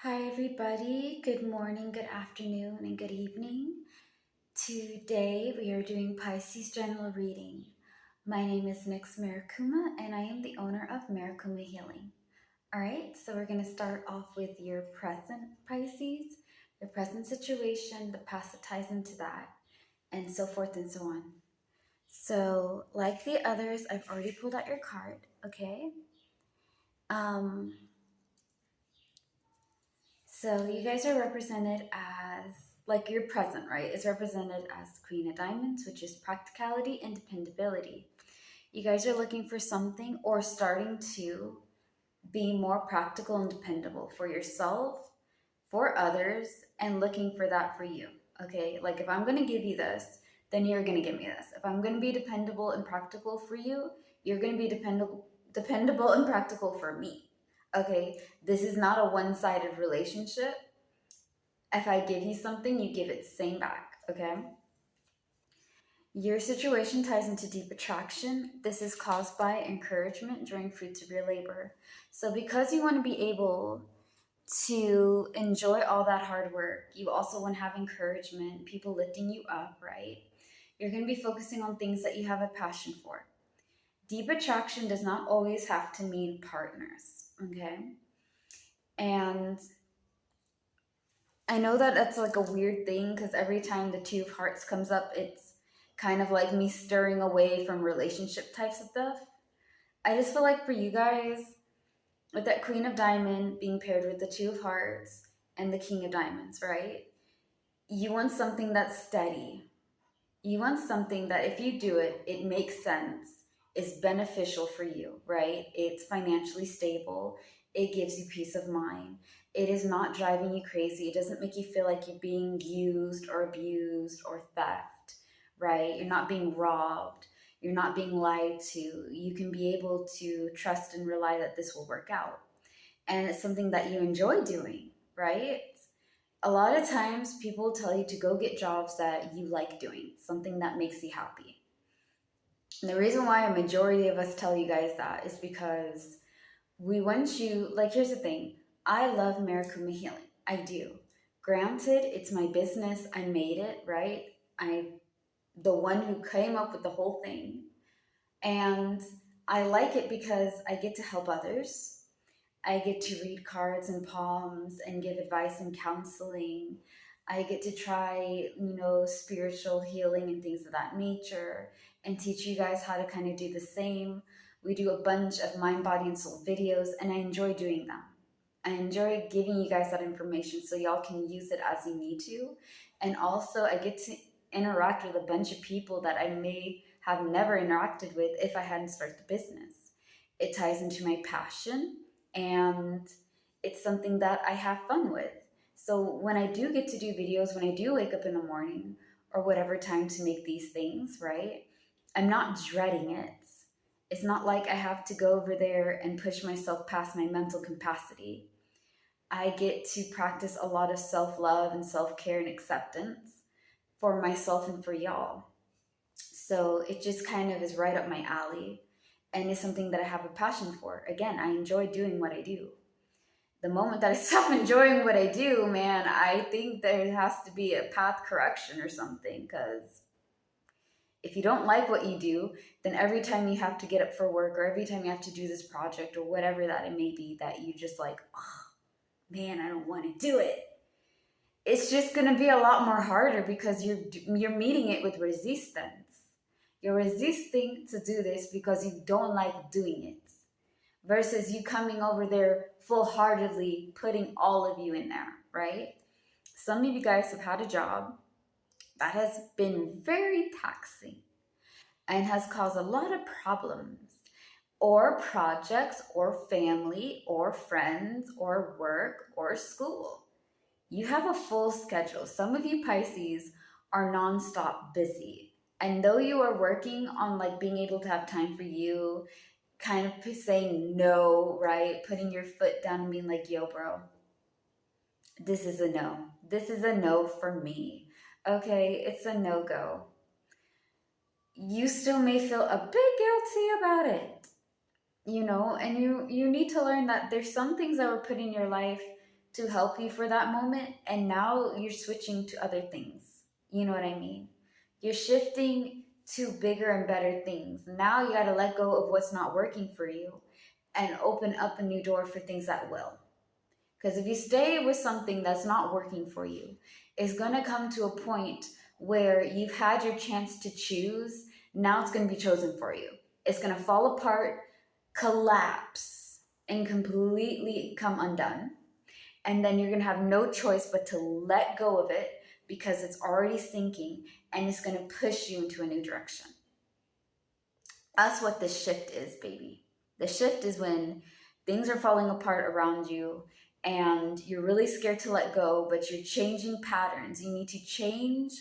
Hi, everybody. Good morning, good afternoon, and good evening. Today we are doing Pisces general reading. My name is Nix Marikuma, and I am the owner of Marikuma Healing. All right, so we're going to start off with your present Pisces, your present situation, the past that ties into that, and so forth and so on. So, like the others, I've already pulled out your card, okay? So you guys are represented as, like your present, right, is represented as Queen of Diamonds, which is practicality and dependability. You guys are looking for something or starting to be more practical and dependable for yourself, for others, and looking for that for you, okay? Like if I'm going to give you this, then you're going to give me this. If I'm going to be dependable and practical for you, you're going to be dependable and practical for me. Okay, this is not a one-sided relationship. If I give you something, you give it same back, okay? Your situation ties into deep attraction. This is caused by encouragement during fruits of your labor. So because you want to be able to enjoy all that hard work, you also want to have encouragement, people lifting you up, right? You're going to be focusing on things that you have a passion for. Deep attraction does not always have to mean partners, okay? And I know that that's like a weird thing because every time the Two of Hearts comes up, it's kind of like me stirring away from relationship types of stuff. I just feel like for you guys, with that Queen of Diamond being paired with the Two of Hearts and the King of Diamonds, right? You want something that's steady. You want something that if you do it, it makes sense, is beneficial for you, right? It's financially stable. It gives you peace of mind. It is not driving you crazy. It doesn't make you feel like you're being used or abused or theft, right? You're not being robbed. You're not being lied to. You can be able to trust and rely that this will work out. And it's something that you enjoy doing, right? A lot of times people tell you to go get jobs that you like doing, something that makes you happy. And the reason why a majority of us tell you guys that is because we want you, like, here's the thing. I love Marikuma Healing. I do. Granted, it's my business. I made it, right? I'm the one who came up with the whole thing. And I like it because I get to help others. I get to read cards and palms and give advice and counseling. I get to try, spiritual healing and things of that nature and teach you guys how to kind of do the same. We do a bunch of mind, body, and soul videos, and I enjoy doing them. I enjoy giving you guys that information so y'all can use it as you need to. And also, I get to interact with a bunch of people that I may have never interacted with if I hadn't started the business. It ties into my passion, and it's something that I have fun with. So when I do get to do videos, when I do wake up in the morning or whatever time to make these things, right? I'm not dreading it. It's not like I have to go over there and push myself past my mental capacity. I get to practice a lot of self-love and self-care and acceptance for myself and for y'all. So it just kind of is right up my alley and is something that I have a passion for. Again, I enjoy doing what I do. The moment that I stop enjoying what I do, man, I think there has to be a path correction or something, because if you don't like what you do, then every time you have to get up for work or every time you have to do this project or whatever that it may be that you just like, oh, man, I don't want to do it. It's just going to be a lot more harder because you're meeting it with resistance. You're resisting to do this because you don't like doing it versus you coming over there full-heartedly putting all of you in there, right? Some of you guys have had a job that has been very taxing and has caused a lot of problems, or projects, or family, or friends, or work, or school. You have a full schedule. Some of you Pisces are nonstop busy. And though you are working on like being able to have time for you, kind of saying no, right? Putting your foot down and being like, yo, bro, this is a no. This is a no for me. Okay, it's a no-go. You still may feel a bit guilty about it, and you need to learn that there's some things that were put in your life to help you for that moment, and now you're switching to other things. You know what I mean? You're shifting to bigger and better things. Now you got to let go of what's not working for you and open up a new door for things that will. Because if you stay with something that's not working for you, it's going to come to a point where you've had your chance to choose. Now it's going to be chosen for you. It's going to fall apart, collapse, and completely come undone. And then you're going to have no choice but to let go of it because it's already sinking and it's going to push you into a new direction. That's what the shift is, baby. The shift is when things are falling apart around you and you're really scared to let go, but you're changing patterns. You need to change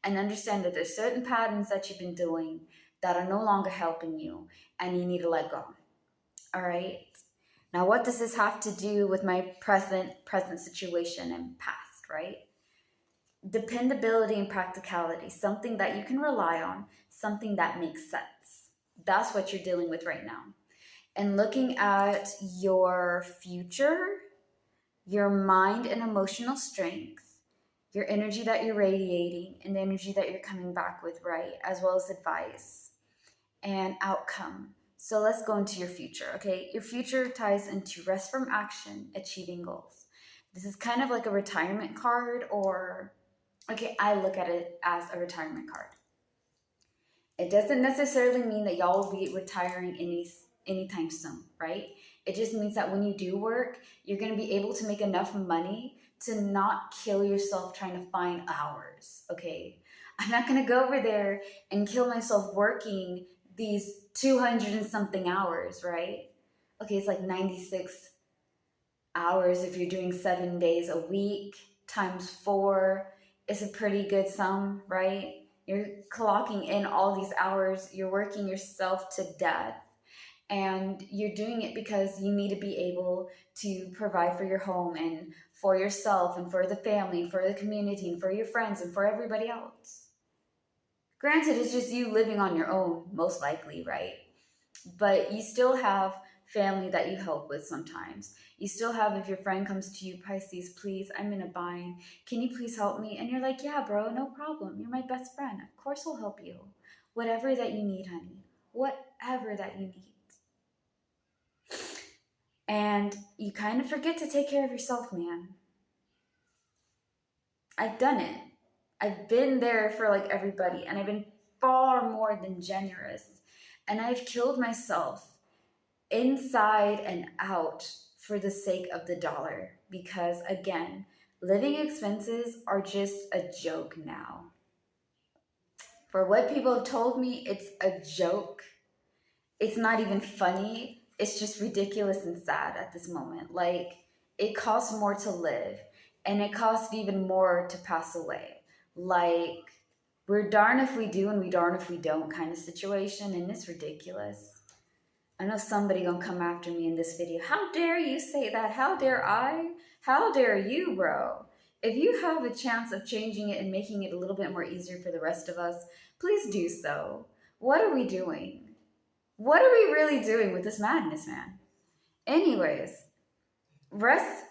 and understand that there's certain patterns that you've been doing that are no longer helping you, and you need to let go. All right? Now, what does this have to do with my present situation and past, right? Dependability and practicality, something that you can rely on, something that makes sense. That's what you're dealing with right now. And looking at your future, your mind and emotional strength, your energy that you're radiating, and the energy that you're coming back with, right? As well as advice and outcome. So let's go into your future, okay? Your future ties into rest from action, achieving goals. This is kind of like a retirement card, or, okay, I look at it as a retirement card. It doesn't necessarily mean that y'all will be retiring anytime soon, right? It just means that when you do work, you're going to be able to make enough money to not kill yourself trying to find hours, okay? I'm not going to go over there and kill myself working these 200 and something hours, right? Okay, it's like 96 hours if you're doing 7 days a week times 4 is a pretty good sum, right? You're clocking in all these hours, you're working yourself to death, and you're doing it because you need to be able to provide for your home and for yourself and for the family and for the community and for your friends and for everybody else. Granted, it's just you living on your own, most likely, right? But you still have family that you help with sometimes. You still have, if your friend comes to you, Pisces, please, I'm in a bind. Can you please help me? And you're like, yeah, bro, no problem. You're my best friend. Of course I'll help you. Whatever that you need, honey. Whatever that you need. And you kind of forget to take care of yourself, man. I've done it. I've been there for like everybody, and I've been far more than generous. And I've killed myself inside and out for the sake of the dollar. Because again, living expenses are just a joke now. For what people have told me, it's a joke. It's not even funny. It's just ridiculous and sad at this moment. Like, it costs more to live, and it costs even more to pass away. Like, we're darn if we do and we darn if we don't kind of situation, and it's ridiculous. I know somebody gonna come after me in this video. How dare you say that? How dare I? How dare you, bro? If you have a chance of changing it and making it a little bit more easier for the rest of us, please do so. What are we doing? What are we really doing with this madness, man? Anyways, rest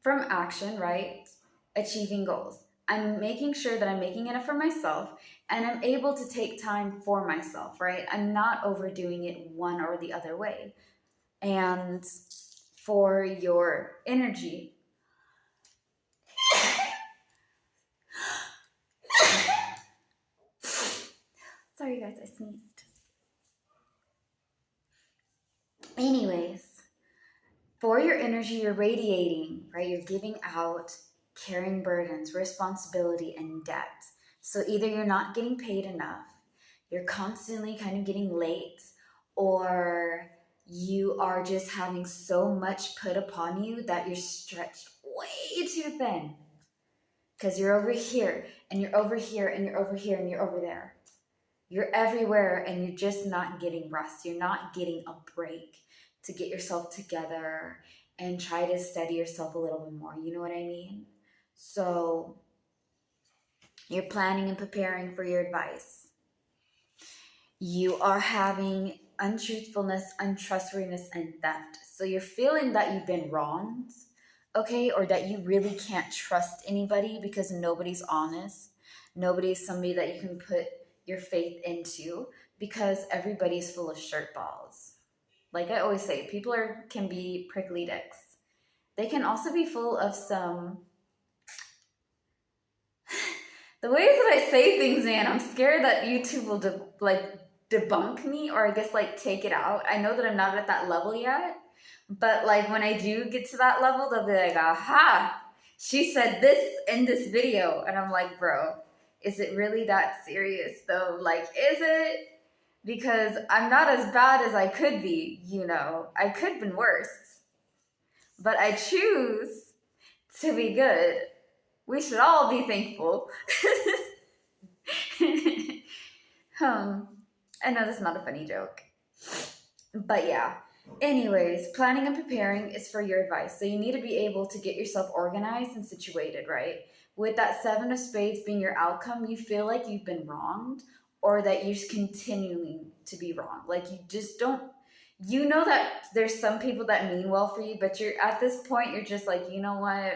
from action, right? Achieving goals. I'm making sure that I'm making enough for myself, and I'm able to take time for myself, right? I'm not overdoing it one or the other way. And for your energy, sorry guys, I sneezed. Anyways, for your energy, you're radiating, right? You're giving out, carrying burdens, responsibility, and debt. So either you're not getting paid enough, you're constantly kind of getting late, or you are just having so much put upon you that you're stretched way too thin. Because you're over here, and you're over here, and you're over here, and you're over there. You're everywhere, and you're just not getting rest. You're not getting a break to get yourself together and try to steady yourself a little bit more. You know what I mean? So you're planning and preparing for your advice. You are having untruthfulness, untrustworthiness, and theft. So you're feeling that you've been wronged, okay? Or that you really can't trust anybody because nobody's honest. Nobody's somebody that you can put your faith into because everybody's full of shirt balls. Like I always say, people can be prickly dicks. They can also be full of some. The ways that I say things, man, I'm scared that YouTube will debunk me, or I guess like take it out. I know that I'm not at that level yet, but like when I do get to that level, they'll be like, aha, she said this in this video. And I'm like, bro, is it really that serious though? Like, is it? Because I'm not as bad as I could be, you know. I could have been worse. But I choose to be good. We should all be thankful. I know that's not a funny joke. But yeah. Anyways, planning and preparing is for your advice. So you need to be able to get yourself organized and situated, right? With that 7 of spades being your outcome, you feel like you've been wronged or that you're continuing to be wrong. Like you just don't, you know that there's some people that mean well for you, but you're at this point, you're just like, you know what?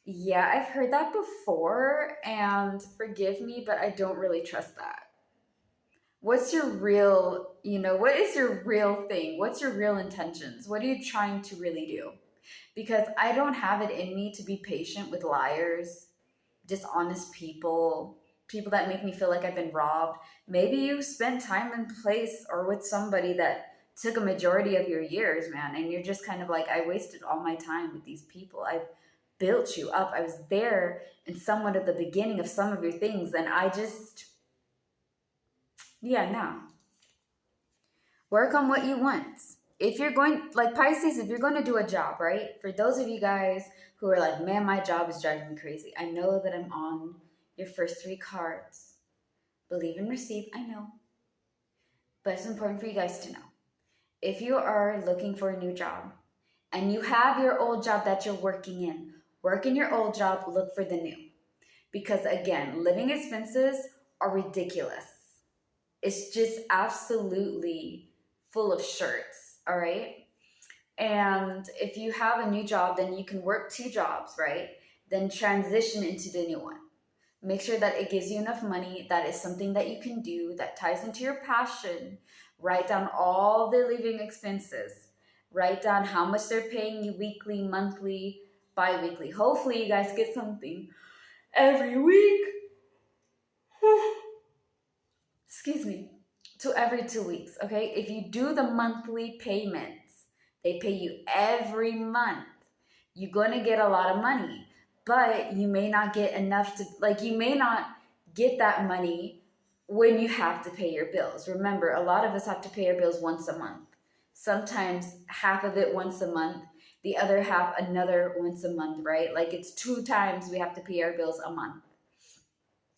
Yeah, I've heard that before, and forgive me, but I don't really trust that. What's your real, what is your real thing? What's your real intentions? What are you trying to really do? Because I don't have it in me to be patient with liars, dishonest people, people that make me feel like I've been robbed. Maybe you spent time in place or with somebody that took a majority of your years, man, and you're just kind of like, I wasted all my time with these people. I've built you up. I was there in somewhat at the beginning of some of your things, and I just, yeah, no. Work on what you want. If you're going, like Pisces, if you're going to do a job, right? For those of you guys who are like, man, my job is driving me crazy. I know that I'm on your first 3 cards. Believe and receive, I know. But it's important for you guys to know. If you are looking for a new job and you have your old job that you're working in, work in your old job, look for the new. Because again, living expenses are ridiculous. It's just absolutely full of shirts, all right? And if you have a new job, then you can work 2 jobs, right? Then transition into the new one. Make sure that it gives you enough money, that is something that you can do, that ties into your passion. Write down all the living expenses. Write down how much they're paying you weekly, monthly, bi-weekly. Hopefully you guys get something every week. Excuse me. To every 2 weeks, okay? If you do the monthly payments, they pay you every month. You're going to get a lot of money, but you may not get enough to, like, you may not get that money when you have to pay your bills. Remember, a lot of us have to pay our bills once a month. Sometimes half of it once a month, the other half another once a month, right? Like it's 2 times we have to pay our bills a month.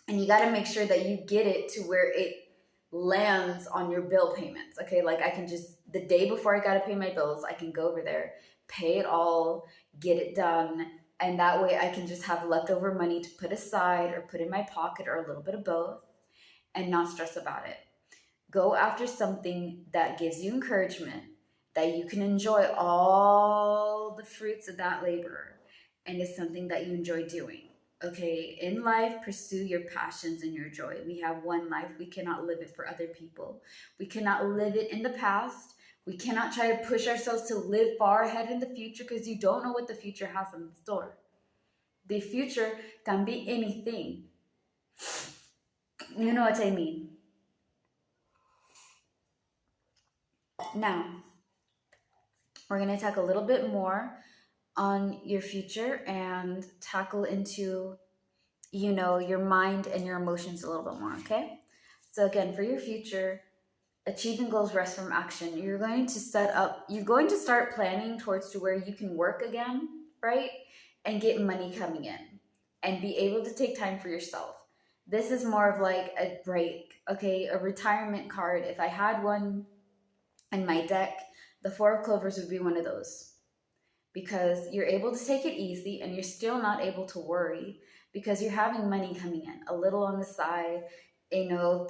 And you got to make sure that you get it to where it lands on your bill payments. Okay, like I can just, the day before I got to pay my bills, I can go over there, pay it all, get it done, and that way I can just have leftover money to put aside or put in my pocket or a little bit of both and not stress about it. Go after something that gives you encouragement, that you can enjoy all the fruits of that labor, and is something that you enjoy doing. Okay, in life, pursue your passions and your joy. We have one life. We cannot live it for other people. We cannot live it in the past. We cannot try to push ourselves to live far ahead in the future because you don't know what the future has in store. The future can be anything. You know what I mean? Now, we're going to talk a little bit more on your future and tackle into your mind and your emotions a little bit more, okay? So again, for your future, achieving goals rest from action. You're going to start planning towards to where you can work again, right? And get money coming in and be able to take time for yourself. This is more of like a break, okay? A retirement card. If I had one in my deck, the 4 of clovers would be one of those. Because you're able to take it easy and you're still not able to worry because you're having money coming in, a little on the side,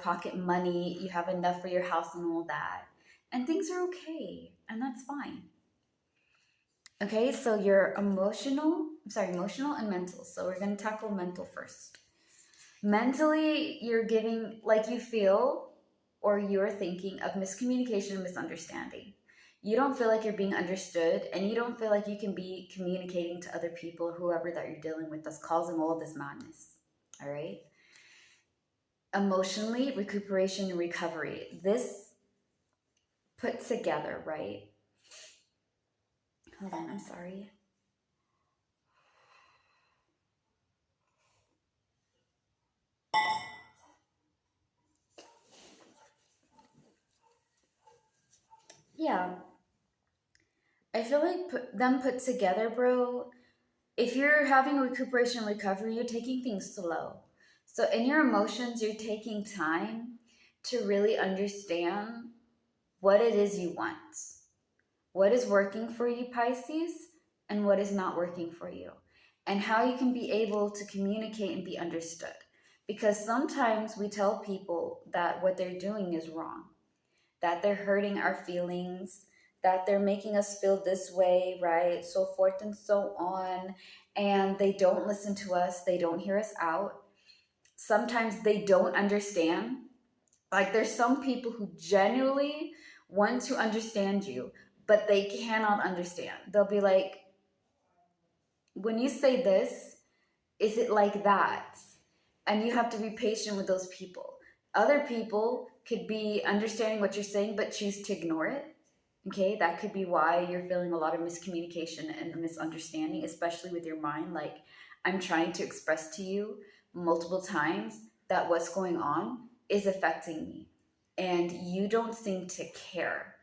pocket money, you have enough for your house and all that. And things are okay, and that's fine. Okay, so you're emotional and mental. So we're going to tackle mental first. Mentally, you're giving, like, you feel or you're thinking of miscommunication and misunderstanding. You don't feel like you're being understood, and you don't feel like you can be communicating to other people, whoever that you're dealing with, that's causing all this madness. All right. Emotionally, recuperation and recovery. This put together, right? Hold on, I'm sorry. Yeah, I feel like them put together, bro. If you're having recuperation and recovery, you're taking things slow. So in your emotions, you're taking time to really understand what it is you want. What is working for you, Pisces, and what is not working for you. And how you can be able to communicate and be understood. Because sometimes we tell people that what they're doing is wrong, that they're hurting our feelings, that they're making us feel this way, right? So forth and so on. And they don't listen to us, they don't hear us out. Sometimes they don't understand. Like, there's some people who genuinely want to understand you, but they cannot understand. They'll be like, when you say this, is it like that? And you have to be patient with those people. Other people could be understanding what you're saying, but choose to ignore it. Okay, that could be why you're feeling a lot of miscommunication and misunderstanding, especially with your mind. Like, I'm trying to express to you multiple times that what's going on is affecting me, and you don't seem to care.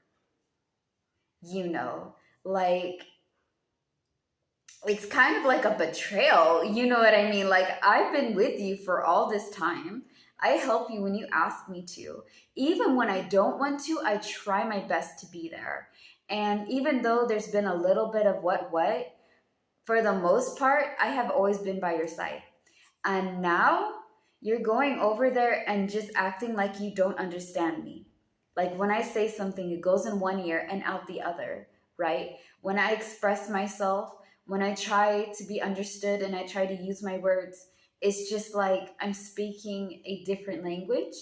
You know, like, it's kind of like a betrayal. You know what I mean? Like, I've been with you for all this time. I help you when you ask me to. Even when I don't want to, I try my best to be there. And even though there's been a little bit of what, for the most part, I have always been by your side. And now you're going over there and just acting like you don't understand me. Like, when I say something, it goes in one ear and out the other, right? When I express myself, when I try to be understood and I try to use my words, it's just like I'm speaking a different language,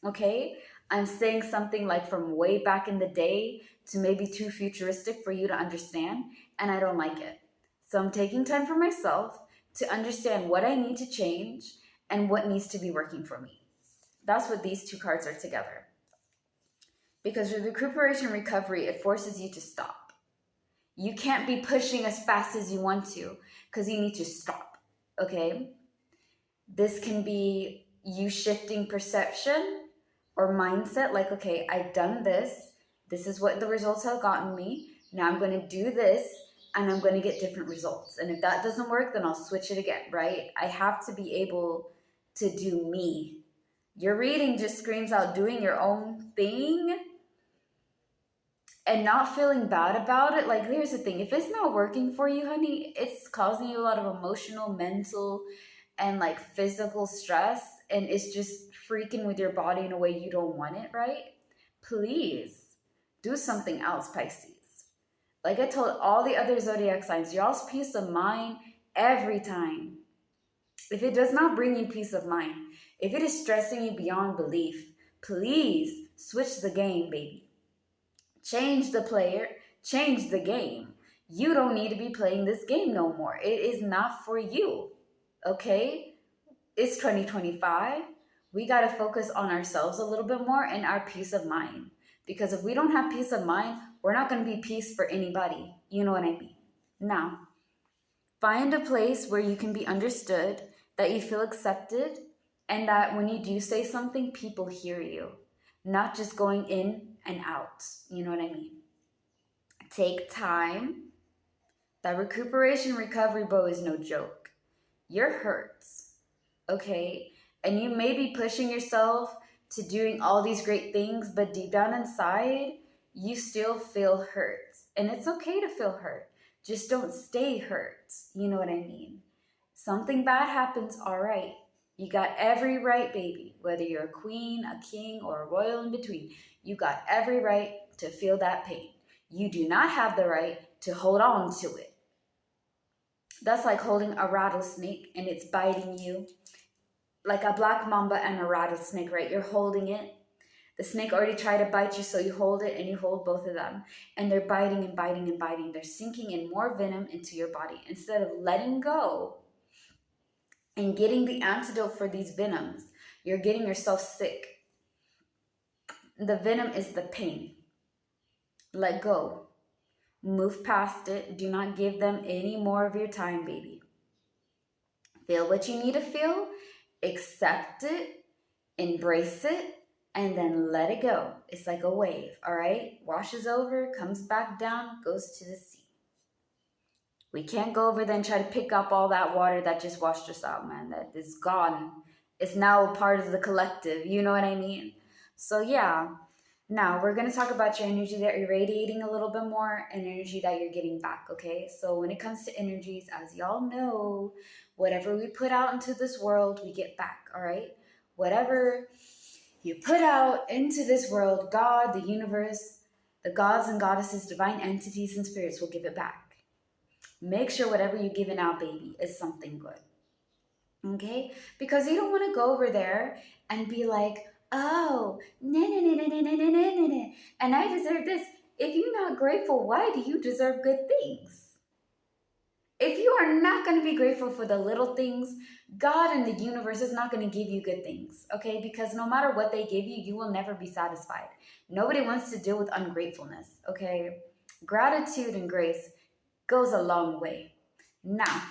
okay? I'm saying something like from way back in the day to maybe too futuristic for you to understand, and I don't like it. So I'm taking time for myself to understand what I need to change and what needs to be working for me. That's what these two cards are together. Because with recuperation recovery, it forces you to stop. You can't be pushing as fast as you want to because you need to stop, okay? This can be you shifting perception or mindset, like, okay, I've done this. This is what the results have gotten me. Now I'm going to do this and I'm going to get different results. And if that doesn't work, then I'll switch it again, right? I have to be able to do me. Your reading just screams out doing your own thing and not feeling bad about it. Like, here's the thing, if it's not working for you, honey, it's causing you a lot of emotional, mental, and like physical stress, and it's just freaking with your body in a way you don't want it, right? Please do something else, Pisces. Like I told all the other zodiac signs, y'all's peace of mind every time. If it does not bring you peace of mind, if it is stressing you beyond belief, please switch the game, baby. Change the player, change the game. You don't need to be playing this game no more. It is not for you. Okay? It's 2025. We got to focus on ourselves a little bit more and our peace of mind. Because if we don't have peace of mind, we're not going to be peace for anybody. You know what I mean? Now, find a place where you can be understood, that you feel accepted, and that when you do say something, people hear you, not just going in and out. You know what I mean? Take time. That recuperation recovery, bro, is no joke. You're hurt, okay? And you may be pushing yourself to doing all these great things, but deep down inside, you still feel hurt. And it's okay to feel hurt. Just don't stay hurt. You know what I mean? Something bad happens, all right. You got every right, baby. Whether you're a queen, a king, or a royal in between, you got every right to feel that pain. You do not have the right to hold on to it. That's like holding a rattlesnake and it's biting you. Like a black mamba and a rattlesnake, right? You're holding it. The snake already tried to bite you, so you hold it and you hold both of them. And they're biting and biting and biting. They're sinking in more venom into your body. Instead of letting go and getting the antidote for these venoms, you're getting yourself sick. The venom is the pain. Let go. Move past it. Do not give them any more of your time, baby. Feel what you need to feel. Accept it. Embrace it. And then let it go. It's like a wave, all right? Washes over, comes back down, goes to the sea. We can't go over there and try to pick up all that water that just washed us out, man. That is gone. It's now a part of the collective. You know what I mean? So yeah. Now, we're going to talk about your energy that you're radiating a little bit more and energy that you're getting back, okay? So when it comes to energies, as y'all know, whatever we put out into this world, we get back, all right? Whatever you put out into this world, God, the universe, the gods and goddesses, divine entities and spirits will give it back. Make sure whatever you're giving out, baby, is something good. Okay? Because you don't want to go over there and be like, oh, and I deserve this. If you're not grateful, why do you deserve good things? If you are not going to be grateful for the little things, God and the universe is not going to give you good things, okay? Because no matter what they give you, you will never be satisfied. Nobody wants to deal with ungratefulness, okay? Gratitude and grace goes a long way. Now,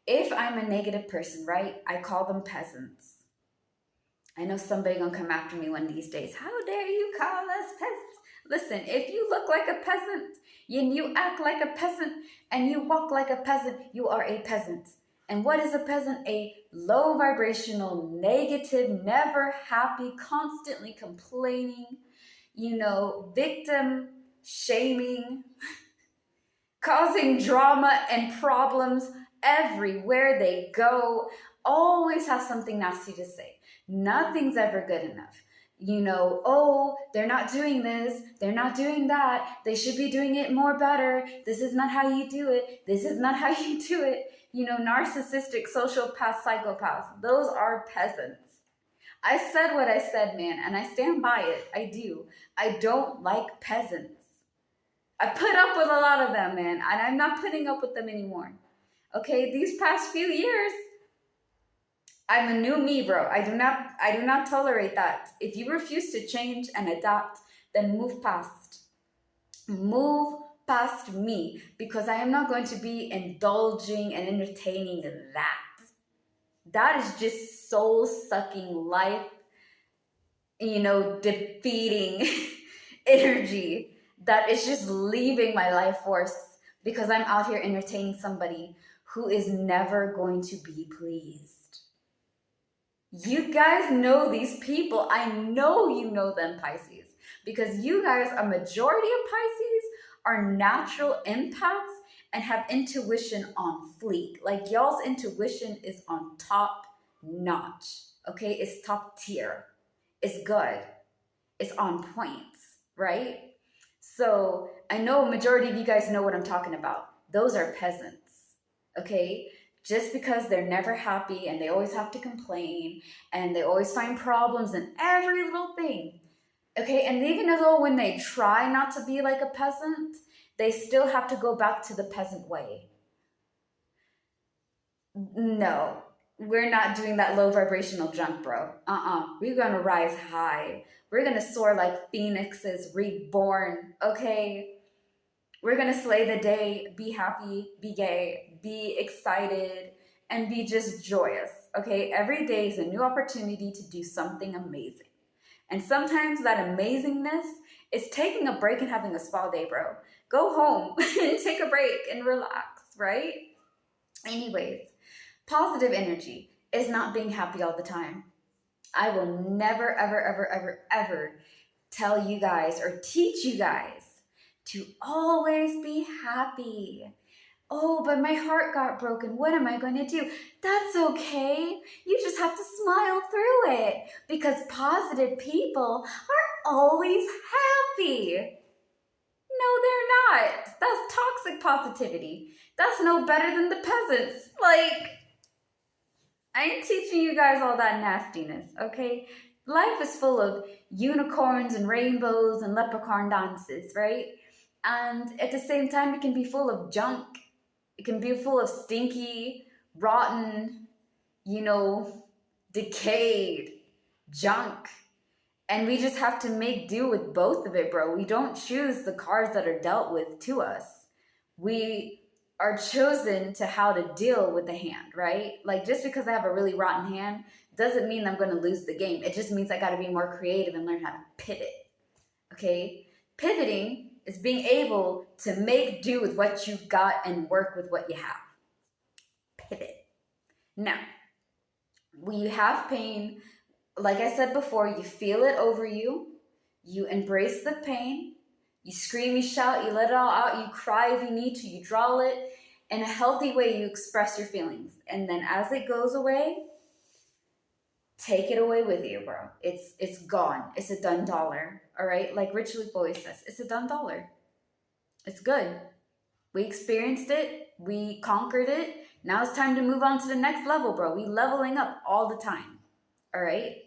if I'm a negative person, right, I call them peasants. I know somebody gonna come after me one of these days. How dare you call us peasants? Listen, if you look like a peasant, and you act like a peasant, and you walk like a peasant, you are a peasant. And what is a peasant? A low vibrational, negative, never happy, constantly complaining, victim shaming, causing drama and problems everywhere they go, always have something nasty to say. Nothing's ever good enough. Oh, they're not doing this. They're not doing that. They should be doing it more better. This is not how you do it. This is not how you do it. Narcissistic, sociopaths, psychopaths. Those are peasants. I said what I said, man, and I stand by it. I do. I don't like peasants. I put up with a lot of them, man, and I'm not putting up with them anymore. Okay, these past few years, I'm a new me, bro. I do not tolerate that. If you refuse to change and adapt, then move past. Move past me, because I am not going to be indulging and entertaining that. That is just soul-sucking, life, defeating energy that is just leaving my life force because I'm out here entertaining somebody who is never going to be pleased. You guys know these people. I know you know them, Pisces, because you guys, a majority of Pisces, are natural empaths and have intuition on fleek. Like, y'all's intuition is on top notch, okay? It's top tier. It's good. It's on points, right? So I know a majority of you guys know what I'm talking about. Those are peasants, okay? Just because they're never happy and they always have to complain and they always find problems in every little thing. Okay, and even though when they try not to be like a peasant, they still have to go back to the peasant way. No, we're not doing that low vibrational junk, bro. We're gonna rise high. We're gonna soar like phoenixes reborn, okay? We're going to slay the day, be happy, be gay, be excited, and be just joyous, okay? Every day is a new opportunity to do something amazing. And sometimes that amazingness is taking a break and having a spa day, bro. Go home and take a break and relax, right? Anyways, positive energy is not being happy all the time. I will never, ever, ever, ever, ever tell you guys or teach you guys to always be happy. Oh, but my heart got broken. What am I going to do? That's okay. You just have to smile through it, because positive people are always happy. no, they're not. That's toxic positivity. That's no better than the peasants. Like, I ain't teaching you guys all that nastiness, okay? Life is full of unicorns and rainbows and leprechaun dances, right? And at the same time, it can be full of junk. It can be full of stinky, rotten, decayed junk. And we just have to make do with both of it, bro. We don't choose the cards that are dealt with to us. We are chosen to how to deal with the hand, right? Like, just because I have a really rotten hand doesn't mean I'm going to lose the game. It just means I got to be more creative and learn how to pivot, okay? Pivoting is being able to make do with what you got and work with what you have. Pivot. Now, when you have pain, like I said before, you feel it over you, you embrace the pain, you scream, you shout, you let it all out, you cry if you need to, you draw it. In a healthy way, you express your feelings. And then as it goes away, take it away with you, bro. It's gone. It's a done dollar, all right? Like Rich Luke always says, it's a done dollar. It's good. We experienced it. We conquered it. Now it's time to move on to the next level, bro. We leveling up all the time, all right?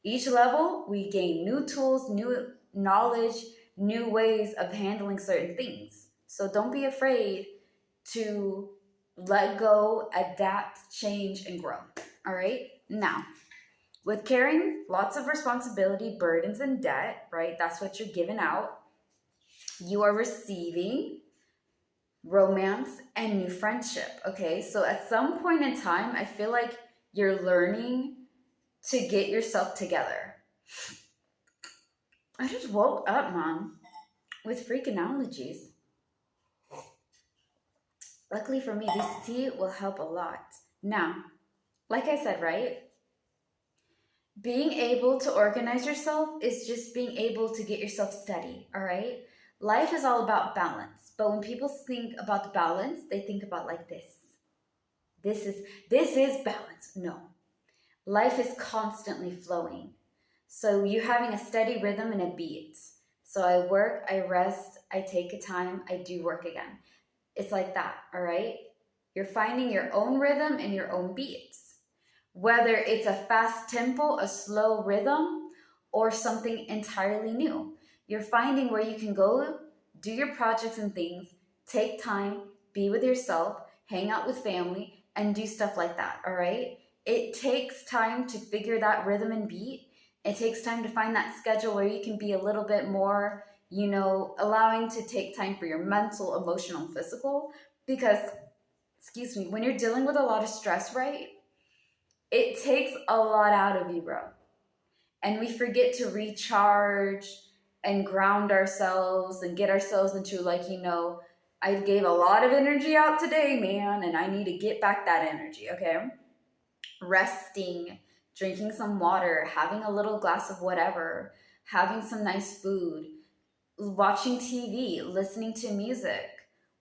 Each level, we gain new tools, new knowledge, new ways of handling certain things. So don't be afraid to let go, adapt, change, and grow, all right? Now, with carrying lots of responsibility, burdens, and debt, right? That's what you're giving out. You are receiving romance and new friendship, okay? So at some point in time, I feel like you're learning to get yourself together. I just woke up, Mom, with freaking allergies. Luckily for me, this tea will help a lot. Now, like I said, right? Being able to organize yourself is just being able to get yourself steady, all right? Life is all about balance. But when people think about the balance, they think about like this. This is balance. No. Life is constantly flowing. So you're having a steady rhythm and a beat. So I work, I rest, I take a time, I do work again. It's like that, all right? You're finding your own rhythm and your own beats. Whether it's a fast tempo, a slow rhythm, or something entirely new. You're finding where you can go, do your projects and things, take time, be with yourself, hang out with family, and do stuff like that, all right? It takes time to figure that rhythm and beat. It takes time to find that schedule where you can be a little bit more, allowing to take time for your mental, emotional, and physical. Because, when you're dealing with a lot of stress, right? It takes a lot out of you, bro. And we forget to recharge and ground ourselves and get ourselves into I gave a lot of energy out today, man, and I need to get back that energy, okay? Resting, drinking some water, having a little glass of whatever, having some nice food, watching TV, listening to music,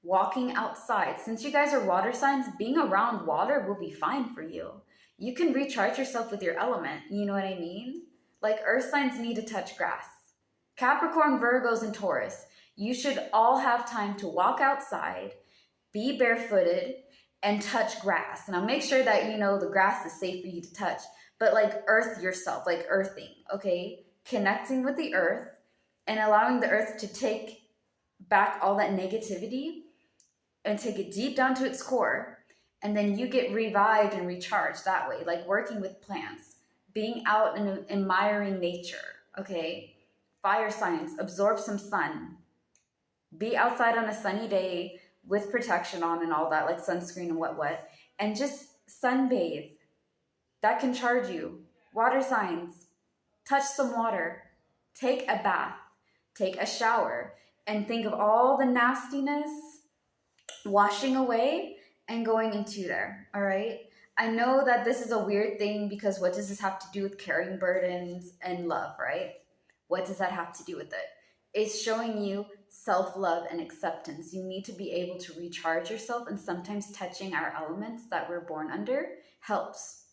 walking outside. Since you guys are water signs, being around water will be fine for you. You can recharge yourself with your element. You know what I mean? Like earth signs need to touch grass. Capricorn, Virgos, and Taurus, you should all have time to walk outside, be barefooted, and touch grass. Now make sure that the grass is safe for you to touch, but like earth yourself, like earthing, okay? Connecting with the earth and allowing the earth to take back all that negativity and take it deep down to its core. And then you get revived and recharged that way, like working with plants, being out and admiring nature, okay? Fire signs, absorb some sun. Be outside on a sunny day with protection on and all that, like sunscreen and what, and just sunbathe. That can charge you. Water signs, touch some water, take a bath, take a shower, and think of all the nastiness washing away and going into there, all right? I know that this is a weird thing because what does this have to do with carrying burdens and love, right? What does that have to do with it? It's showing you self-love and acceptance. You need to be able to recharge yourself, and sometimes touching our elements that we're born under helps.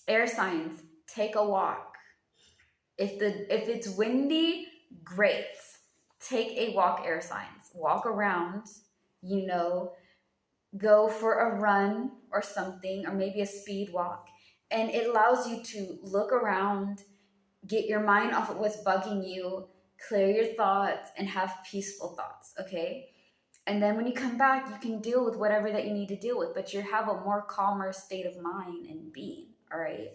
Air signs, take a walk. If it's windy, great. take a walk, air signs. Walk around, you know, go for a run or something, or maybe a speed walk. And it allows you to look around, get your mind off of what's bugging you, clear your thoughts, and have peaceful thoughts, okay? And then when you come back, you can deal with whatever that you need to deal with, but you have a more calmer state of mind and being, all right?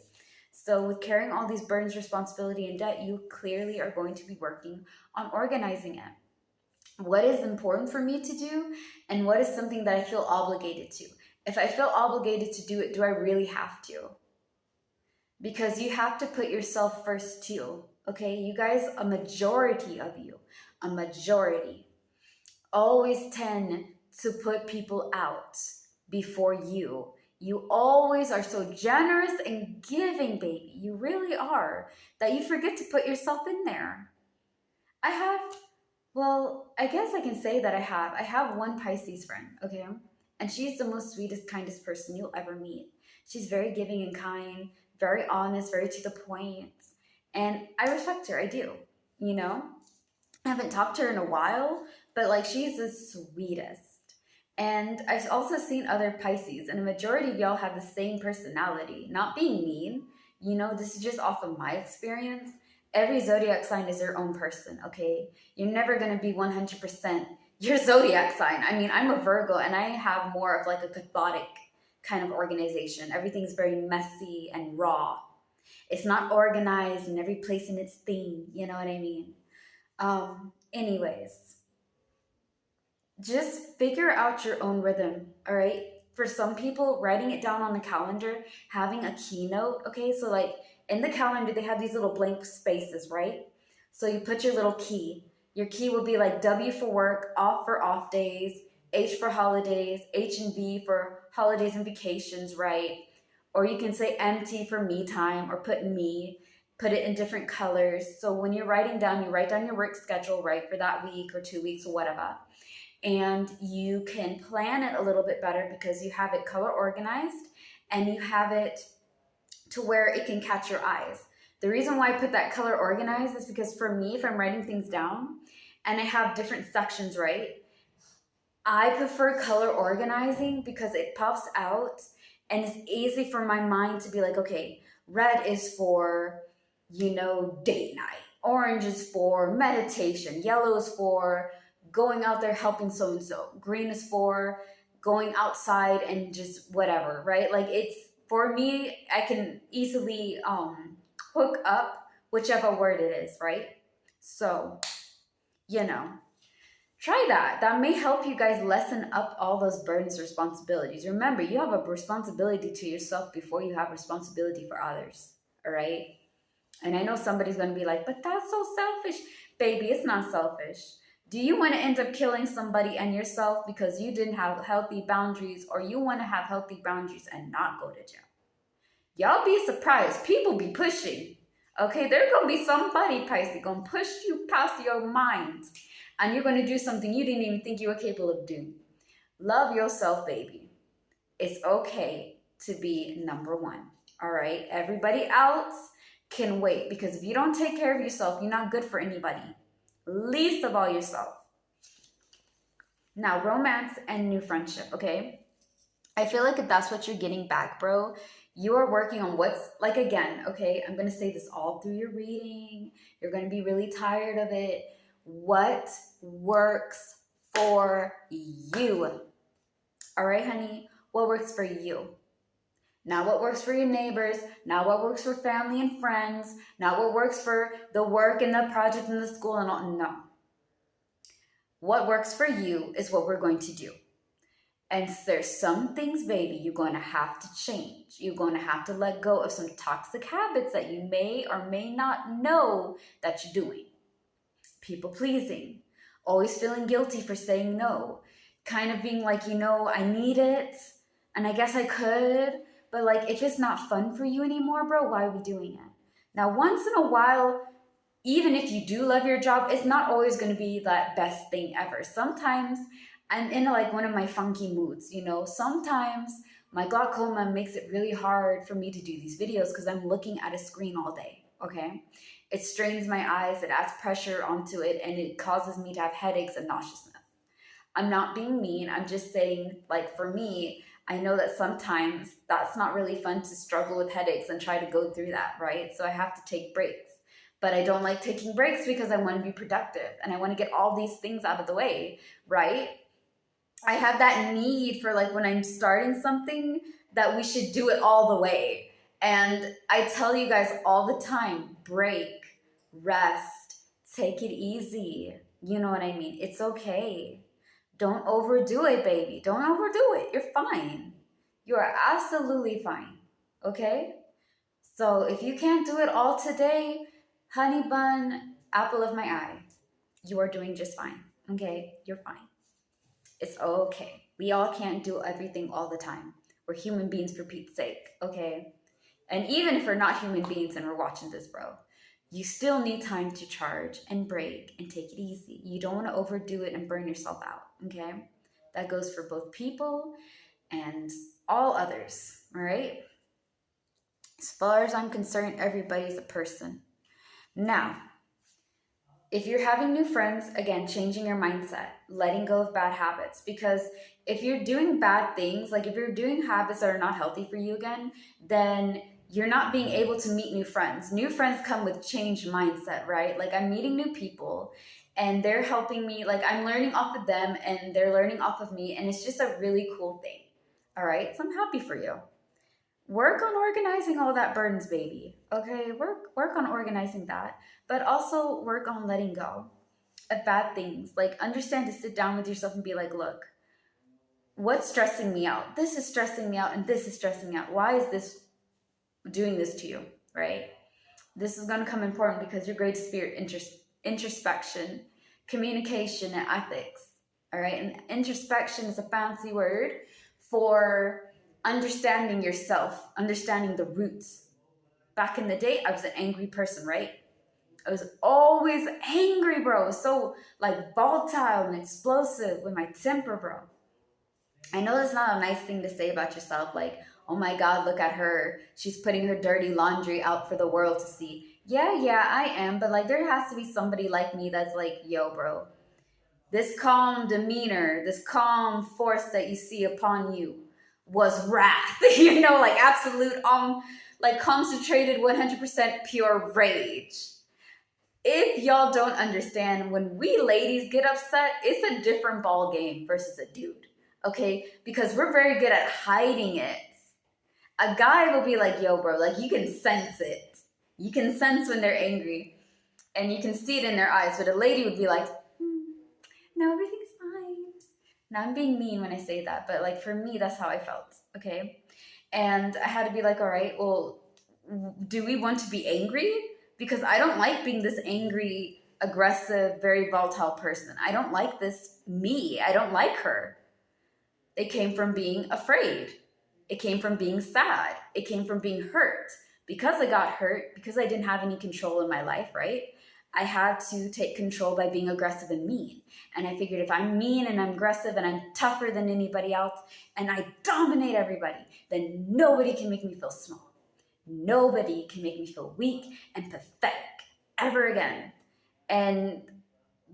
So with carrying all these burdens, responsibility, and debt, you clearly are going to be working on organizing it. What is important for me to do, and what is something that I feel obligated to? If I feel obligated to do it, do I really have to? Because you have to put yourself first too, okay? You guys, a majority of you, a majority, always tend to put people out before you. You always are so generous and giving, baby. You really are, that you forget to put yourself in there. I guess I can say that I have one Pisces friend, okay? And she's the most sweetest, kindest person you'll ever meet. She's very giving and kind, very honest, very to the point. And I respect her, I do, you know? I haven't talked to her in a while, but like she's the sweetest. And I've also seen other Pisces, and a majority of y'all have the same personality. Not being mean, you know, this is just off of my experience. Every zodiac sign is their own person, okay? You're never going to be 100% your zodiac sign. I mean, I'm a Virgo, and I have more of like a chaotic kind of organization. Everything's very messy and raw. It's not organized and every place in its theme, you know what I mean? Anyways, just figure out your own rhythm, all right? For some people, writing it down on the calendar, having a keynote, okay? So like in the calendar, they have these little blank spaces, right? So you put your little key. Your key will be like W for work, off for off days, H for holidays, H and V for holidays and vacations, right? Or you can say MT for me time, or put me, put it in different colors. So when you're writing down, you write down your work schedule, right, for that week or 2 weeks or whatever. And you can plan it a little bit better because you have it color organized and you have it to where it can catch your eyes. The reason why I put that color organized is because for me, if I'm writing things down and I have different sections, right, I prefer color organizing because it pops out and it's easy for my mind to be like, okay, red is for, you know, date night. Orange is for meditation. Yellow is for going out there helping so-and-so. Green is for going outside and just whatever, right? Like it's, for me, I can easily hook up whichever word it is, right? So, you know, try that. That may help you guys lessen up all those burdens, responsibilities. Remember, you have a responsibility to yourself before you have responsibility for others, all right? And I know somebody's going to be like, but that's so selfish. Baby, it's not selfish. Do you want to end up killing somebody and yourself because you didn't have healthy boundaries, or you want to have healthy boundaries and not go to jail? Y'all be surprised. People be pushing. Okay, there's going to be somebody, Pisces, going to push you past your mind. And you're going to do something you didn't even think you were capable of doing. Love yourself, baby. It's okay to be number one. All right? Everybody else can wait. Because if you don't take care of yourself, you're not good for anybody. Least of all yourself. Now, romance and new friendship, okay? I feel like if that's what you're getting back, bro, you are working on what's, like, again, okay? I'm going to say this all through your reading. You're going to be really tired of it. What works for you? All right, honey? What works for you? Not what works for your neighbors, not what works for family and friends, not what works for the work and the project and the school and all. No. What works for you is what we're going to do. And there's some things, baby, you're going to have to change. You're going to have to let go of some toxic habits that you may or may not know that you're doing. People pleasing, always feeling guilty for saying no, kind of being like, you know, I need it and I guess I could. But like, if it's not fun for you anymore, bro, why are we doing it? Now, once in a while, even if you do love your job, it's not always going to be that best thing ever. Sometimes I'm in like one of my funky moods, you know. Sometimes my glaucoma makes it really hard for me to do these videos because I'm looking at a screen all day, okay? It strains my eyes, it adds pressure onto it, and it causes me to have headaches and nauseousness. I'm not being mean. I'm just saying, like, for me, I know that sometimes that's not really fun to struggle with headaches and try to go through that, right? So I have to take breaks. But I don't like taking breaks because I want to be productive and I want to get all these things out of the way, right? I have that need for, like, when I'm starting something, that we should do it all the way. And I tell you guys all the time, break, rest, take it easy. You know what I mean? It's okay. Don't overdo it, baby. Don't overdo it. You're fine. You are absolutely fine. Okay? So if you can't do it all today, honey bun, apple of my eye, you are doing just fine. Okay? You're fine. It's okay. We all can't do everything all the time. We're human beings, for Pete's sake. Okay? And even if we're not human beings and we're watching this, bro, you still need time to charge and break and take it easy. You don't want to overdo it and burn yourself out, okay? That goes for both people and all others, all right? As far as I'm concerned, everybody's a person. Now, if you're having new friends, again, changing your mindset, letting go of bad habits. Because if you're doing bad things, like if you're doing habits that are not healthy for you again, then you're not being able to meet new friends. New friends come with changed mindset, right? Like I'm meeting new people and they're helping me, like I'm learning off of them and they're learning off of me. And it's just a really cool thing. All right. So I'm happy for you. Work on organizing all that burdens, baby. Okay. Work on organizing that, but also work on letting go of bad things. Like understand to sit down with yourself and be like, look, what's stressing me out? This is stressing me out and this is stressing me out. Why is this doing this to you, right? This is going to come important because your great spirit introspection, communication, and ethics. All right. And introspection is a fancy word for understanding yourself, understanding the roots. Back in the day, I was an angry person, right? I was always angry, bro. So like volatile and explosive with my temper, bro. I know that's not a nice thing to say about yourself. Like, oh my God, look at her. She's putting her dirty laundry out for the world to see. Yeah, I am. But like, there has to be somebody like me that's like, yo, bro, this calm demeanor, this calm force that you see upon you was wrath, you know, like absolute, like concentrated 100% pure rage. If y'all don't understand, when we ladies get upset, it's a different ball game versus a dude, okay? Because we're very good at hiding it. A guy will be like, yo, bro, like you can sense it. You can sense when they're angry and you can see it in their eyes. But a lady would be like, no, everything's fine. Now I'm being mean when I say that, but like for me, that's how I felt, okay? And I had to be like, all right, well, do we want to be angry? Because I don't like being this angry, aggressive, very volatile person. I don't like this me. I don't like her. It came from being afraid. It came from being sad. It came from being hurt. Because I got hurt, because I didn't have any control in my life, right? I had to take control by being aggressive and mean. And I figured if I'm mean and I'm aggressive and I'm tougher than anybody else and I dominate everybody, then nobody can make me feel small. Nobody can make me feel weak and pathetic ever again. And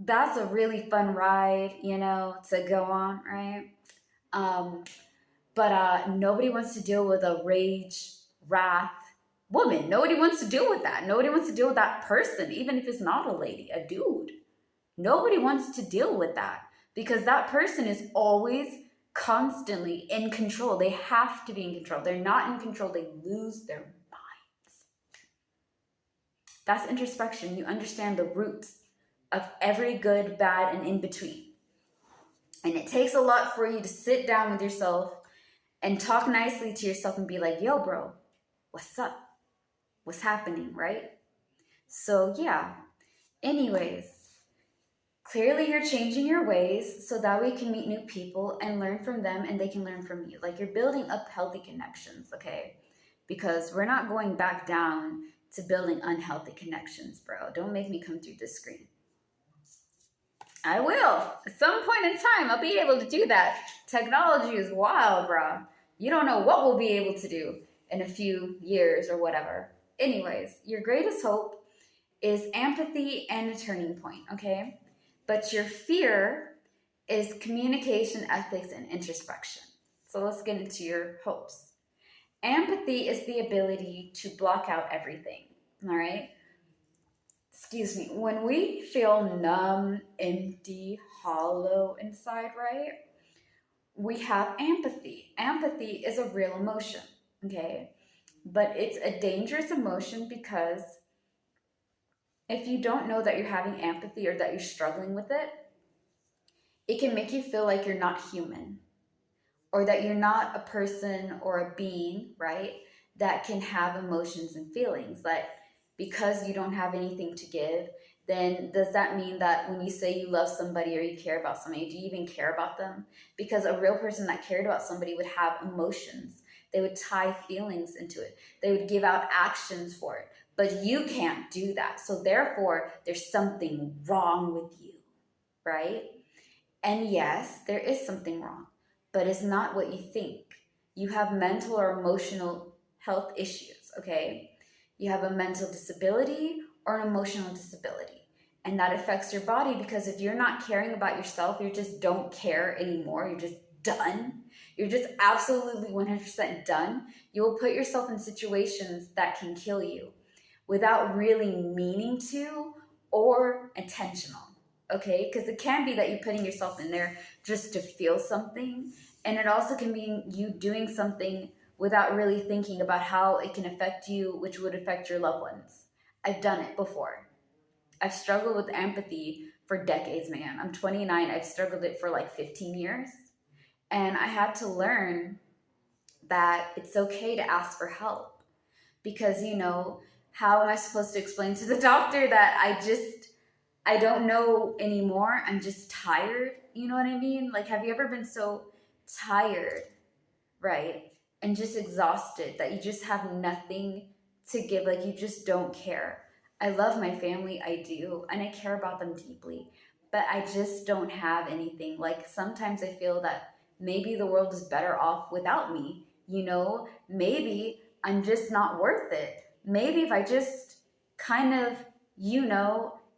that's a really fun ride, you know, to go on, right? But nobody wants to deal with a rage, wrath woman. Nobody wants to deal with that. Nobody wants to deal with that person, even if it's not a lady, a dude. Nobody wants to deal with that because that person is always constantly in control. They have to be in control. They're not in control. They lose their minds. That's introspection. You understand the roots of every good, bad, and in between. And it takes a lot for you to sit down with yourself and talk nicely to yourself and be like, yo, bro, what's up? What's happening, right? So yeah, anyways, clearly you're changing your ways so that we can meet new people and learn from them and they can learn from you. Like you're building up healthy connections, okay? Because we're not going back down to building unhealthy connections, bro. Don't make me come through this screen. I will. At some point in time, I'll be able to do that. Technology is wild, bro. You don't know what we'll be able to do in a few years or whatever. Anyways, your greatest hope is empathy and a turning point, okay? But your fear is communication, ethics, and introspection. So let's get into your hopes. Empathy is the ability to block out everything, all right? Excuse me. When we feel numb, empty, hollow inside, right? We have empathy. Empathy is a real emotion, okay? But it's a dangerous emotion because if you don't know that you're having empathy or that you're struggling with it, it can make you feel like you're not human or that you're not a person or a being, right? That can have emotions and feelings. Like, because you don't have anything to give, then does that mean that when you say you love somebody or you care about somebody, do you even care about them? Because a real person that cared about somebody would have emotions. They would tie feelings into it. They would give out actions for it. But you can't do that. So therefore, there's something wrong with you, right? And yes, there is something wrong, but it's not what you think. You have mental or emotional health issues, okay? You have a mental disability or an emotional disability. And that affects your body because if you're not caring about yourself, you just don't care anymore. You're just done. You're just absolutely 100% done. You will put yourself in situations that can kill you without really meaning to or intentional. Okay, because it can be that you're putting yourself in there just to feel something, and it also can be you doing something without really thinking about how it can affect you, which would affect your loved ones. I've done it before. I've struggled with empathy for decades, man. I'm 29. I've struggled it for like 15 years, and I had to learn that it's okay to ask for help because how am I supposed to explain to the doctor that I don't know anymore. I'm just tired. You know what I mean? Like, have you ever been so tired, right? And just exhausted that you just have nothing to give. Like, you just don't care. I love my family. I do. And I care about them deeply. But I just don't have anything. Like, sometimes I feel that maybe the world is better off without me. Maybe I'm just not worth it. Maybe if I just kind of,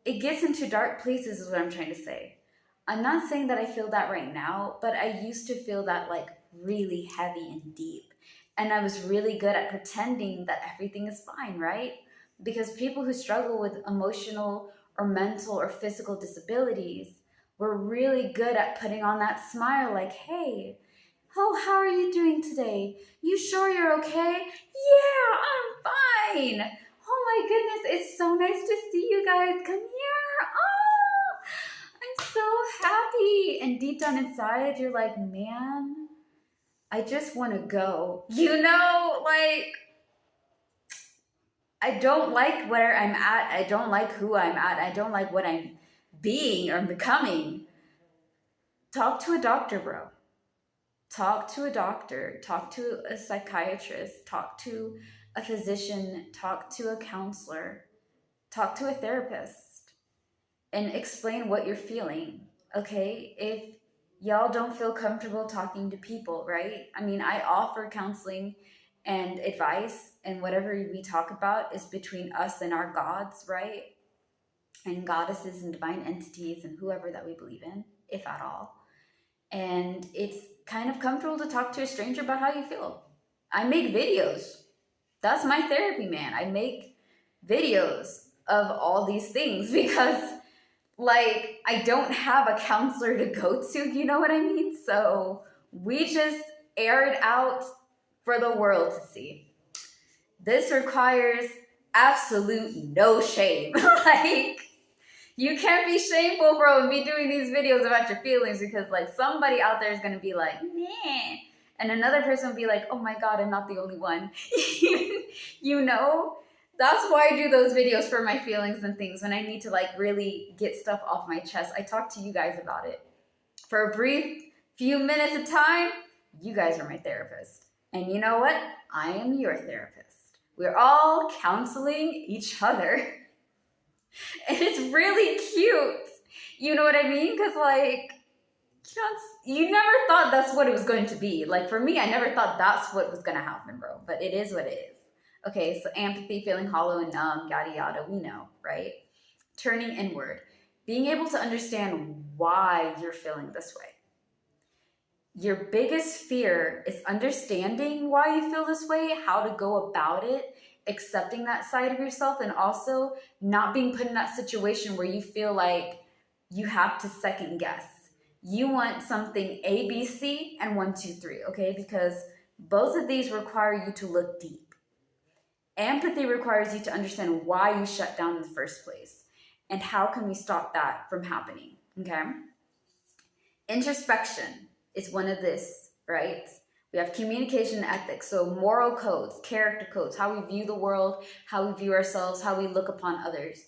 it gets into dark places is what I'm trying to say. I'm not saying that I feel that right now, but I used to feel that like really heavy and deep. And I was really good at pretending that everything is fine, right? Because people who struggle with emotional or mental or physical disabilities were really good at putting on that smile like, hey, oh, how are you doing today? You sure you're okay? Yeah, I'm fine. Oh my goodness, it's so nice to see you guys. Come here. Oh, I'm so happy. And deep down inside, you're like, man, I just want to go. Like, I don't like where I'm at. I don't like who I'm at. I don't like what I'm being or becoming. Talk to a doctor, bro. Talk to a doctor, talk to a psychiatrist, talk to a physician, talk to a counselor, talk to a therapist, and explain what you're feeling, okay? If y'all don't feel comfortable talking to people, right? I mean, I offer counseling and advice, and whatever we talk about is between us and our gods, right? And goddesses and divine entities and whoever that we believe in, if at all. And it's kind of comfortable to talk to a stranger about how you feel. I make videos. That's my therapy, man. I make videos of all these things because, like, I don't have a counselor to go to, you know what I mean? So we just air it out for the world to see. This requires absolute no shame. Like, you can't be shameful, bro, and be doing these videos about your feelings because, like, somebody out there is going to be like, nah. And another person will be like, oh my God, I'm not the only one. That's why I do those videos for my feelings and things when I need to, like, really get stuff off my chest. I talk to you guys about it. For a brief few minutes of time, you guys are my therapist. And you know what? I am your therapist. We're all counseling each other. And it's really cute. You know what I mean? Because, like, you never thought that's what it was going to be. Like, for me, I never thought that's what was going to happen, bro. But it is what it is. Okay, so empathy, feeling hollow and numb, yada yada, we know, right? Turning inward, being able to understand why you're feeling this way. Your biggest fear is understanding why you feel this way, how to go about it, accepting that side of yourself, and also not being put in that situation where you feel like you have to second guess. You want something A, B, C, and 1, 2, 3, okay? Because both of these require you to look deep. Empathy requires you to understand why you shut down in the first place and how can we stop that from happening, okay? Introspection is one of this, right? We have communication ethics, so moral codes, character codes, how we view the world, how we view ourselves, how we look upon others.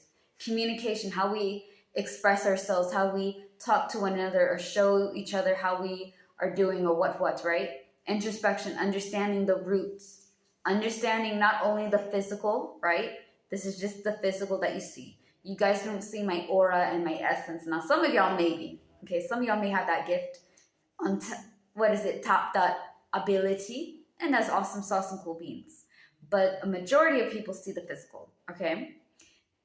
Communication, how we express ourselves, how we talk to one another or show each other how we are doing or what, right? Introspection, understanding the roots, understanding not only the physical, right? This is just the physical that you see. You guys don't see my aura and my essence. Now, some of y'all maybe. Okay, some of y'all may have that gift on, top that ability, and that's awesome sauce and cool beans. But a majority of people see the physical, okay?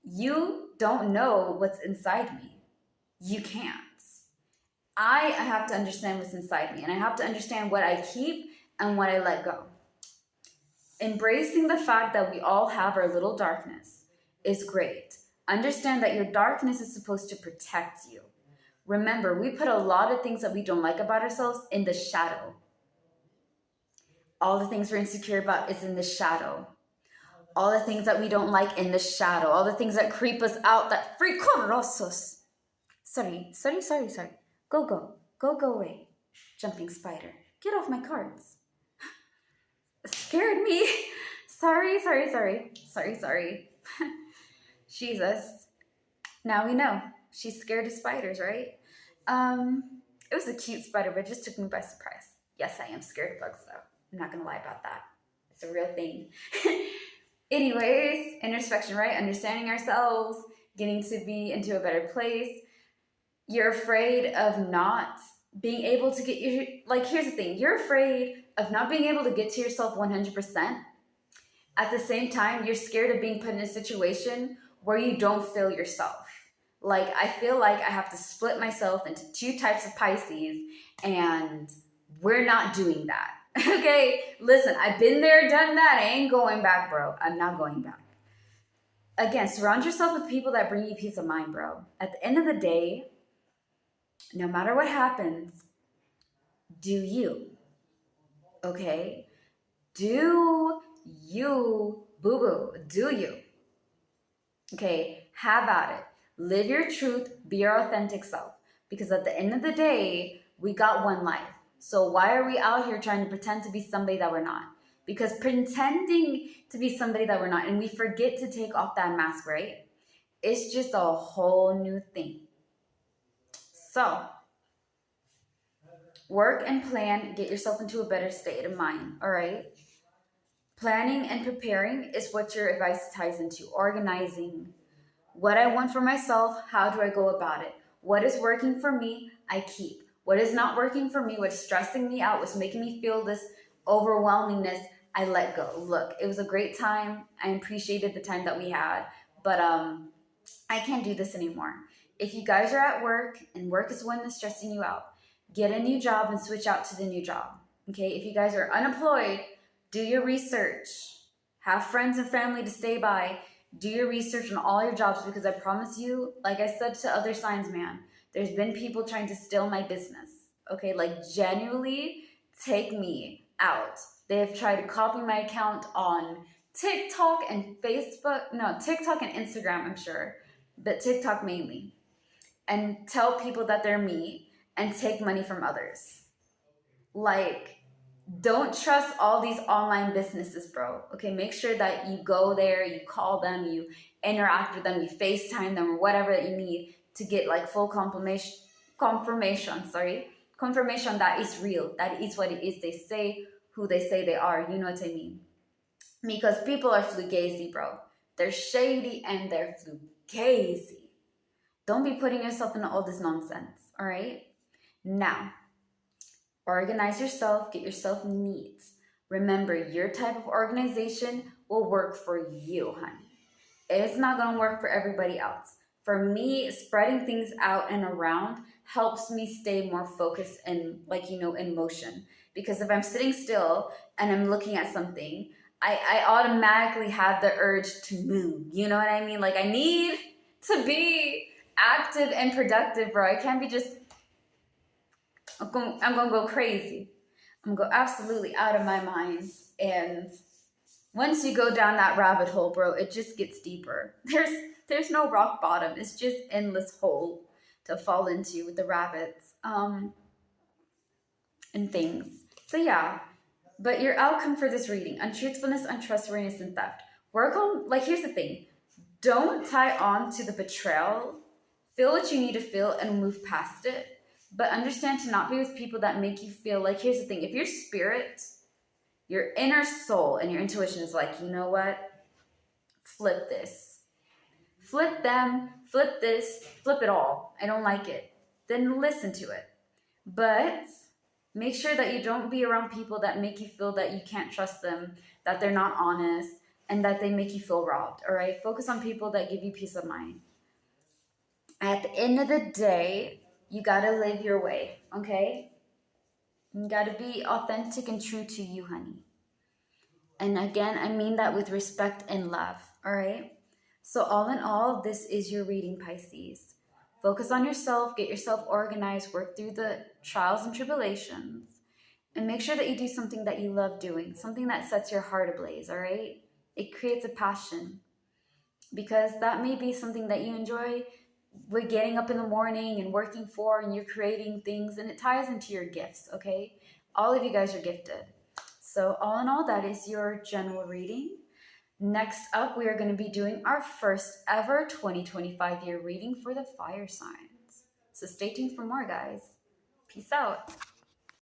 You don't know what's inside me. You can't. I have to understand what's inside me, and I have to understand what I keep and what I let go. Embracing the fact that we all have our little darkness is great. Understand that your darkness is supposed to protect you. Remember, we put a lot of things that we don't like about ourselves in the shadow. All the things we're insecure about is in the shadow. All the things that we don't like in the shadow. All the things that creep us out, that freak us. Sorry. Go away. Jumping spider. Get off my cards. Scared me. Sorry. Jesus. Now we know. She's scared of spiders, right? It was a cute spider, but it just took me by surprise. Yes, I am scared of bugs, though. I'm not going to lie about that. It's a real thing. Anyways, introspection, right? Understanding ourselves, getting to be into a better place. You're afraid of not being able to get your... Like, here's the thing. You're afraid of not being able to get to yourself 100%. At the same time, you're scared of being put in a situation where you don't feel yourself. Like, I feel like I have to split myself into 2 types of Pisces, and we're not doing that. Okay? Listen, I've been there, done that. I ain't going back, bro. I'm not going back. Again, surround yourself with people that bring you peace of mind, bro. At the end of the day, no matter what happens, do you. Okay? Do you, boo-boo. Do you. Okay? Have at it. Live your truth, be your authentic self. Because at the end of the day, we got one life. So why are we out here trying to pretend to be somebody that we're not? Because pretending to be somebody that we're not, and we forget to take off that mask, right? It's just a whole new thing. So, work and plan, get yourself into a better state of mind, all right? Planning and preparing is what your advice ties into. Organizing. What I want for myself, how do I go about it? What is working for me, I keep. What is not working for me, what's stressing me out, what's making me feel this overwhelmingness, I let go. Look, it was a great time. I appreciated the time that we had, but I can't do this anymore. If you guys are at work and work is one that's stressing you out, get a new job and switch out to the new job. Okay, if you guys are unemployed, do your research. Have friends and family to stay by. Do your research on all your jobs, because I promise you, like I said to other signs, man, there's been people trying to steal my business. Okay, like genuinely take me out. They have tried to copy my account on TikTok and Facebook. No, TikTok and Instagram, I'm sure, but TikTok mainly. And tell people that they're me and take money from others. Like, don't trust all these online businesses, bro. Okay, make sure that you go there, you call them, you interact with them, you FaceTime them, or whatever that you need to get like full confirmation that is real, that is what it is. They say who they say they are. You know what I mean? Because people are fugazi, bro. They're shady and they're fugazi. Don't be putting yourself into all this nonsense, all right? Now, organize yourself, get yourself neat. Remember, your type of organization will work for you, honey. It's not going to work for everybody else. For me, spreading things out and around helps me stay more focused and, like, in motion. Because if I'm sitting still and I'm looking at something, I automatically have the urge to move. You know what I mean? Like, I need to be active and productive, bro. I can't be just, I'm going to go crazy. I'm going to go absolutely out of my mind. And once you go down that rabbit hole, bro, it just gets deeper. There's no rock bottom. It's just endless hole to fall into with the rabbits and things. So yeah, but your outcome for this reading: untruthfulness, untrustworthiness, and theft. Work on, like, here's the thing. Don't tie on to the betrayal. Feel what you need to feel and move past it. But understand to not be with people that make you feel like, here's the thing. If your spirit, your inner soul, and your intuition is like, you know what? Flip this. Flip them, flip this, flip it all. I don't like it. Then listen to it. But make sure that you don't be around people that make you feel that you can't trust them, that they're not honest, and that they make you feel robbed, all right? Focus on people that give you peace of mind. At the end of the day, you gotta live your way, okay? You gotta be authentic and true to you, honey. And again, I mean that with respect and love, all right? So all in all, this is your reading, Pisces. Focus on yourself, get yourself organized, work through the trials and tribulations, and make sure that you do something that you love doing, something that sets your heart ablaze, all right? It creates a passion, because that may be something that you enjoy with getting up in the morning and working for, and you're creating things, and it ties into your gifts, okay? All of you guys are gifted. So all in all, that is your general reading. Next up, we are going to be doing our first ever 2025 year reading for the fire signs. So stay tuned for more, guys. Peace out.